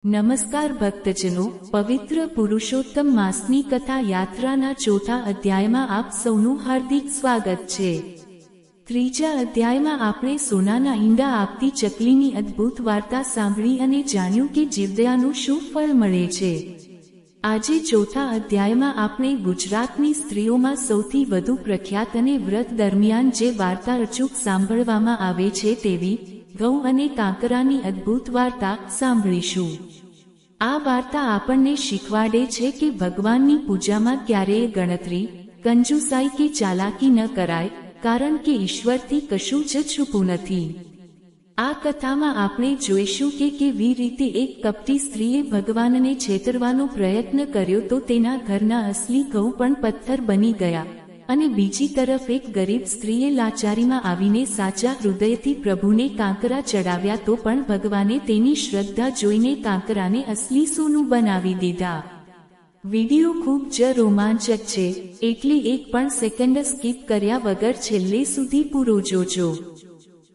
નમસ્કાર ભક્તજનો, પવિત્ર પુરુષોત્તમ માસની કથા યાત્રાના ચોથા અધ્યાયમાં આપ સૌનું હાર્દિક સ્વાગત છે। ત્રીજા અધ્યાયમાં આપણે સોનાના ઈંડા આપતી ચકલીની અદ્ભુત વાર્તા સાંભળી અને જાણ્યું કે જીવદયાનું શું ફળ મળે છે। આજે ચોથા અધ્યાયમાં આપણે ગુજરાતની સ્ત્રીઓમાં સૌથી વધુ પ્રખ્યાત અને વ્રત દરમિયાન જે વાર્તા અચૂક સાંભળવામાં આવે છે તેવી ઘઉં અને કાંકરાની અદ્ભુત વાર્તા સાંભળીશું। આ વાર્તા આપણને શીખવાડે છે કે ભગવાનની પૂજામાં ક્યારેય ગણતરી, કંજુસાઈ કે ચાલાકી ન કરાય, કારણ કે ઈશ્વરથી કશું જ છુપું નથી। આ કથામાં આપણે જોઈશું કે કેવી રીતે એક કપટી સ્ત્રીએ ભગવાનને છેતરવાનો પ્રયત્ન કર્યો તો તેના ઘરના અસલી ઘઉં પણ પથ્થર બની ગયા, અને બીજી તરફ એક ગરીબ સ્ત્રીએ લાચારીમાં આવીને સાચા હૃદયથી પ્રભુને કાંકરા ચડાવ્યા તો પણ ભગવાને તેની શ્રદ્ધા જોઈને કાંકરાને અસલી સોનું બનાવી દીધા। વિડિયો ખૂબ જ રોમાંચક છે, એટલે એક પણ સેકન્ડ સ્કીપ કર્યા વગર છેલ્લે સુધી પૂરો જોજો।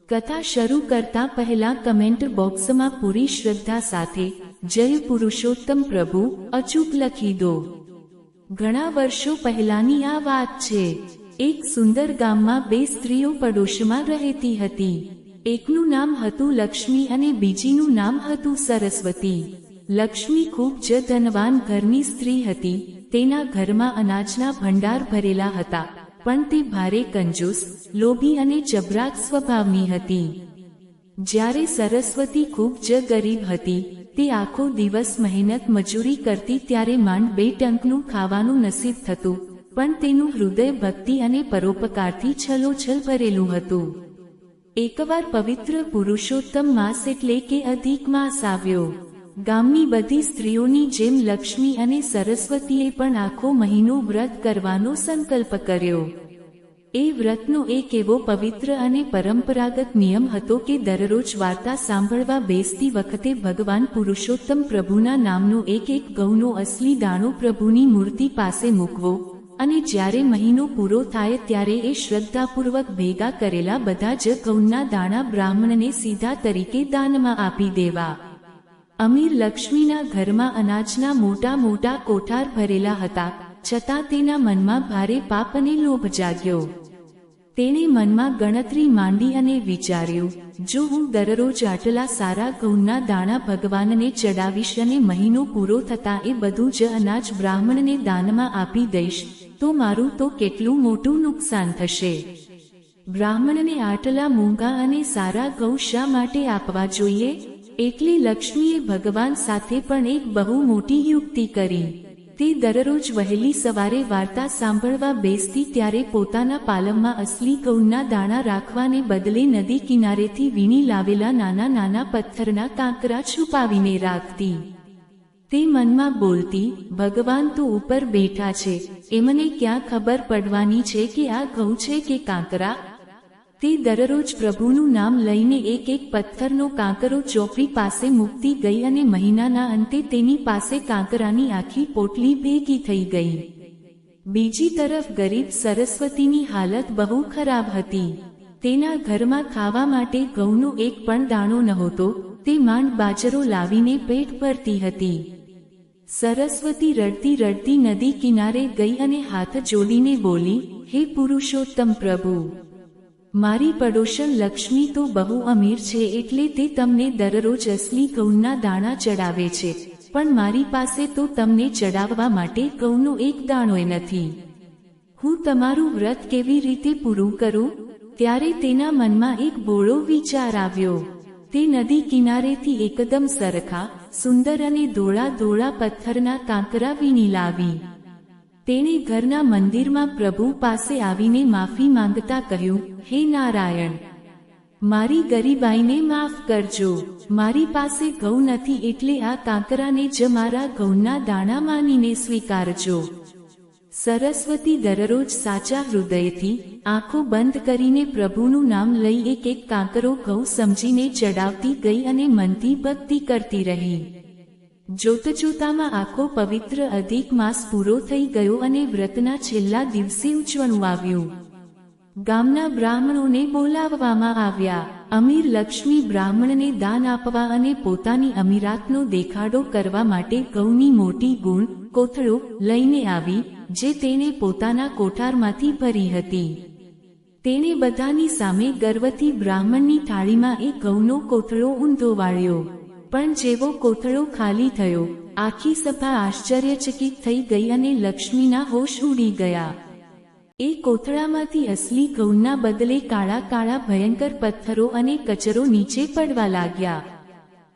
કથા શરૂ કરતા પહેલા કમેન્ટ બોક્સમાં પૂરી શ્રદ્ધા સાથે જય પુરુષોત્તમ પ્રભુ અચૂક લખી દો। ઘણા વર્ષો પહેલાની આ વાત છે। એક સુંદર ગામમાં બે સ્ત્રીઓ પડોશમાં રહેતી હતી। એકનું નામ હતું લક્ષ્મી અને બીજીનું નામ હતું સરસ્વતી। લક્ષ્મી ખૂબ જ ધનવાન ઘરની સ્ત્રી હતી। તેના ઘરમાં અનાજના ભંડાર ભરેલા હતા, પણ તે ભારે કંજૂસ, લોભી અને ચબરાક સ્વભાવની હતી। જ્યારે સરસ્વતી ખૂબ જ ગરીબ હતી, તે આખો દિવસ મહેનત મજૂરી કરતી ત્યારે માંડ 2 ટંકનું ખાવાનું નસીબ થતું, પણ તેનું હૃદય ભક્તિ અને પરોપકારથી છલોછલ ભરેલું હતું। એકવાર પવિત્ર પુરુષોત્તમ માસ એટલે કે અધિક માસ આવ્યો। ગામની બધી સ્ત્રીઓની જેમ લક્ષ્મી અને સરસ્વતીએ પણ આખો મહિનો વ્રત કરવાનો સંકલ્પ કર્યો। એ વ્રતનો એક એવો પવિત્ર અને પરંપરાગત નિયમ હતો કે દરરોજ વાર્તા સાંભળવા બેસતી વખતે ભગવાન પુરુષોત્તમ પ્રભુના નામનો એક ઘઉંનો અસલી દાણો પ્રભુની મૂર્તિ પાસે મૂકવો, અને જ્યારે મહિનો પૂરો થાય ત્યારે એ શ્રદ્ધાપૂર્વક ભેગા કરેલા બધા જ ઘઉંના દાણા બ્રાહ્મણને સીધા તરીકે દાનમાં આપી દેવા। અમીર લક્ષ્મીના ઘરમાં અનાજના મોટા મોટા કોઠાર ભરેલા હતા, છતાં તેના મનમાં ભારે પાપ અને લોભ જાગ્યો। તેણે મનમાં ગણતરી માંડી અને વિચાર્યું, જો હું દરરોજ આટલા સારા ઘઉંના દાણા ભગવાનને ચડાવીશ અને મહિનો પૂરો થતાં એ બધું જ અનાજ બ્રાહ્મણને દાનમાં આપી દઈશ, તો મારું તો કેટલું મોટું નુકસાન થશે। બ્રાહ્મણને આટલા મોંઘા અને સારા ઘઉં શા માટે આપવા જોઈએ? એટલે લક્ષ્મીએ ભગવાન સાથે પણ એક બહુ મોટી યુક્તિ કરી। તે દરરોજ વહેલી સવારે વાર્તા સાંભળવા બેસતી ત્યારે પોતાના પાલમમાં અસલી ઘઉંના દાણા રાખવાને બદલે નદી કિનારેથી વીણી લાવેલા નાના નાના પથ્થરના કાંકરા છુપાવીને રાખતી। તે મનમાં બોલતી, ભગવાન તો ઉપર બેઠા છે, એમને ક્યાં ખબર પડવાની છે કે આ ઘઉં છે કે કાંકરા? તે દરરોજ પ્રભુનું નામ લઈને એક પથ્થરનો કાંકરો ચોપડી પાસે મૂકતી ગઈ અને મહિનાના અંતે તેની પાસે કાંકરાની આખી પોટલી ભેગી થઈ ગઈ। બીજી તરફ ગરીબ સરસ્વતીની હાલત બહુ ખરાબ હતી। તેના ઘરમાં ખાવા માટે ઘઉંનો એક પણ દાણો નહોતો, તે માંડ બાજરો લાવીને પેટ ભરતી હતી। સરસ્વતી રડતી રડતી નદી કિનારે ગઈ અને હાથ જોડીને બોલી, હે પુરુષોત્તમ પ્રભુ, મારી પડોશણ લક્ષ્મી તો બહુ અમીર છે, એટલે તે તમને દરરોજ અસલી ઘઉંના દાણા ચડાવે છે, પણ મારી પાસે તો તમને ચડાવવા માટે ઘઉંનો એક દાણોય નથી। હું તમારું વ્રત કેવી રીતે પૂરું કરું? ત્યારે તેના મનમાં એક ભોળો વિચાર આવ્યો। તે નદી કિનારેથી એકદમ સરખા, સુંદર અને ધોળા ધોળા પથ્થરના કાંકરા વીણી લાવી। તેણે ઘરના મંદિરમાં પ્રભુ પાસે આવીને માફી માંગતા કહ્યું, હે નારાયણ, મારી ગરીબાઈને માફ કરજો। મારી પાસે ઘઉં નથી, એટલે આ કાંકરાને જ મારા ઘઉંના દાણા માનીને સ્વીકારજો। સરસ્વતી દરરોજ સાચા હૃદયથી, આંખો બંધ કરીને પ્રભુનું નામ લઈ એક કાંકરો ઘઉં સમજીને ચડાવતી ગઈ અને મનથી ભક્તિ કરતી રહી। જોતજોતામાં આખો પવિત્ર અધિક માસ પૂરો થઈ ગયો અને વ્રતના છેલ્લા દિવસે ઉજવણું આવ્યું। ગામના બ્રાહ્મણોને બોલાવવામાં આવ્યા અમીર લક્ષ્મી બ્રાહ્મણને દાન આપવા અને પોતાની અમીરાતનો દેખાડો કરવા માટે ઘઉંની મોટી ગુણ કોથળો લઈને આવી, જે તેણે પોતાના કોઠારમાંથી ભરી હતી. તેણે બધાની સામે ગર્વથી બ્રાહ્મણની થાળીમાં એ ઘઉંનો કોથળો ઊંધો વાળ્યો. પણ જેવો કોથળો ખાલી થયો, આખી સભા આશ્ચર્યચકિત થઈ ગઈ અને લક્ષ્મીના હોશ ઉડી ગયા. એ કોથળામાંથી અસલી ઘઉંના બદલે કાળા કાળા ભયંકર પથ્થરો અને કચરો નીચે પડવા લાગ્યા.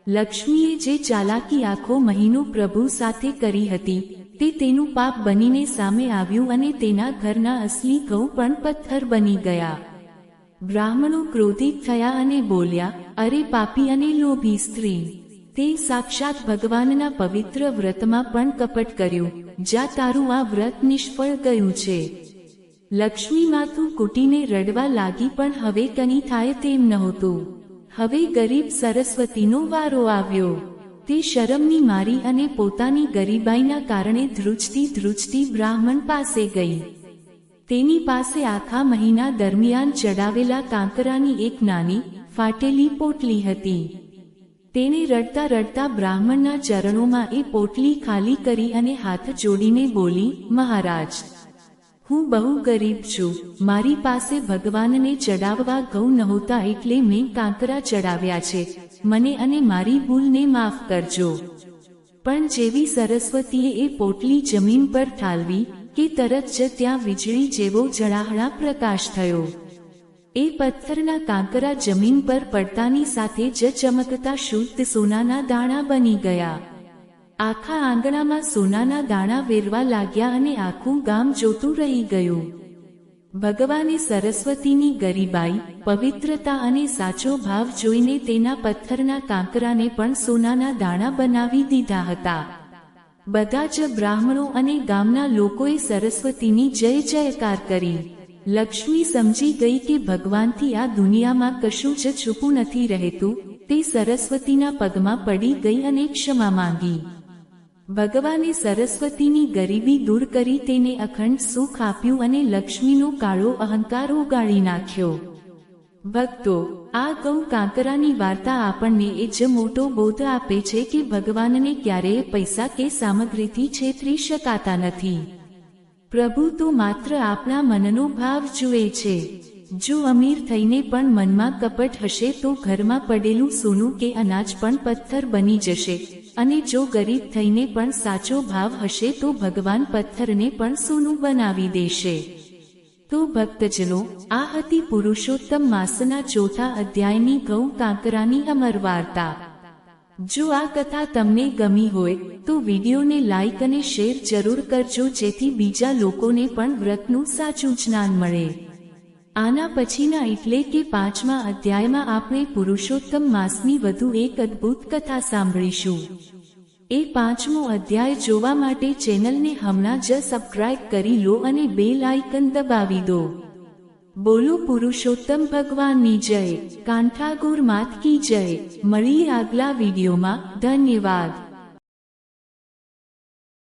લક્ષ્મીએ જે ચાલાકી આખો મહિનો પ્રભુ સાથે કરી હતી, તે તેનું પાપ બનીને સામે આવ્યું અને તેના ઘરના અસલી ઘઉં પણ પથ્થર બની ગયા. બ્રાહ્મણો ક્રોધિત થયા અને બોલ્યા, અરે પાપી અને લોભી સ્ત્રી, તે સાક્ષાત ભગવાનના પવિત્ર વ્રતમાં પણ કપટ કર્યું. જા, તારું આ વ્રત નિષ્ફળ ગયું છે. લક્ષ્મી માથું કૂટીને રડવા લાગી, પણ હવે કંઈ થાય તેમ નહોતું. હવે ગરીબ સરસ્વતીનો વારો આવ્યો. તે શરમની મારી અને પોતાની ગરીબાઈના કારણે ધ્રુજતી બ્રાહ્મણ પાસે ગઈ. તેની પાસે આખા મહિના દરમિયાન ચડાવેલા કાંકરાની એક નાની ફાટેલી પોટલી હતી. તેણે રડતા રડતા બ્રાહ્મણના ચરણોમાં એ પોટલી ખાલી કરી અને હાથ જોડીને બોલી, મહારાજ, હું બહુ ગરીબ છું. મારી પાસે ભગવાનને ચડાવવા ઘઉં નહોતા, એટલે મેં કાંકરા ચડાવ્યા છે. મને અને મારી ભૂલને માફ કરજો. પણ જેવી સરસ્વતીએ એ પોટલી જમીન પર ઠાલવી કે તરત જ ત્યાં વીજળી જેવો ઝળાહળા પ્રકાશ થયો. એ પથ્થરના કાંકરા જમીન પર પડતાની સાથે જ ચમકતા શુદ્ધ સોનાના દાણા બની ગયા. આખા આંગણામાં સોનાના દાણા વેરવા લાગ્યા અને આખું ગામ જોતું રહી ગયું. ભગવાને સરસ્વતીની ગરીબાઈ, પવિત્રતા અને સાચો ભાવ જોઈને તેના પથ્થરના કાંકરાને પણ સોનાના દાણા બનાવી દીધા હતા. બધા જ બ્રાહ્મણો અને ગામના લોકોએ સરસ્વતીની જય જયકાર કરી. લક્ષ્મી સમજી ગઈ કે ભગવાનથી આ દુનિયામાં કશું જ છુપું નથી રહેતું. તે સરસ્વતીના પગમાં પડી ગઈ અને ક્ષમા માંગી. ભગવાને સરસ્વતીની ગરીબી દૂર કરી તેને અખંડ સુખ આપ્યું અને લક્ષ્મીનો કાળો અહંકાર ઉગાડી નાખ્યો. ભક્તો, આ ઘઉં કાંકરાની વાર્તા આપણને એ જ મોટો બોધ આપે છે કે ભગવાનને ક્યારેય પૈસા કે સામગ્રીથી છેતરી શકાતા નથી. પ્રભુ તો માત્ર આપણા મનનો ભાવ જુએ છે. જો અમીર થઈને પણ મનમાં કપટ હશે તો ઘરમાં પડેલું સોનું કે અનાજ પણ પથ્થર બની જશે, અને જો ગરીબ થઈને પણ સાચો ભાવ હશે તો ભગવાન પથ્થરને પણ સોનું બનાવી દેશે. તો ભક્તજનો, આ હતી પુરુષોત્તમ માસના ચોથા અધ્યાયની ઘઉં કાંકરાની અમર વાર્તા. જો આ કથા તમને ગમી હોય તો વિડીયોને લાઈક અને શેર જરૂર કરજો, જેથી બીજા લોકોને પણ વ્રતનું સાચું જ્ઞાન મળે. આના પછીના એટલે કે 5મા અધ્યાયમાં આપણે પુરુષોત્તમ માસની વધુ એક અદ્ભુત કથા સાંભળીશું. એ 5મો અધ્યાય જોવા માટે ચેનલને હમણાં જ સબસ્ક્રાઇબ કરી લો અને બેલ આઇકન દબાવી દો. બોલો પુરુષોત્તમ ભગવાનની જય. કાંઠાગોર માત કી જય. મળીએ આગલા વિડીયોમાં. ધન્યવાદ.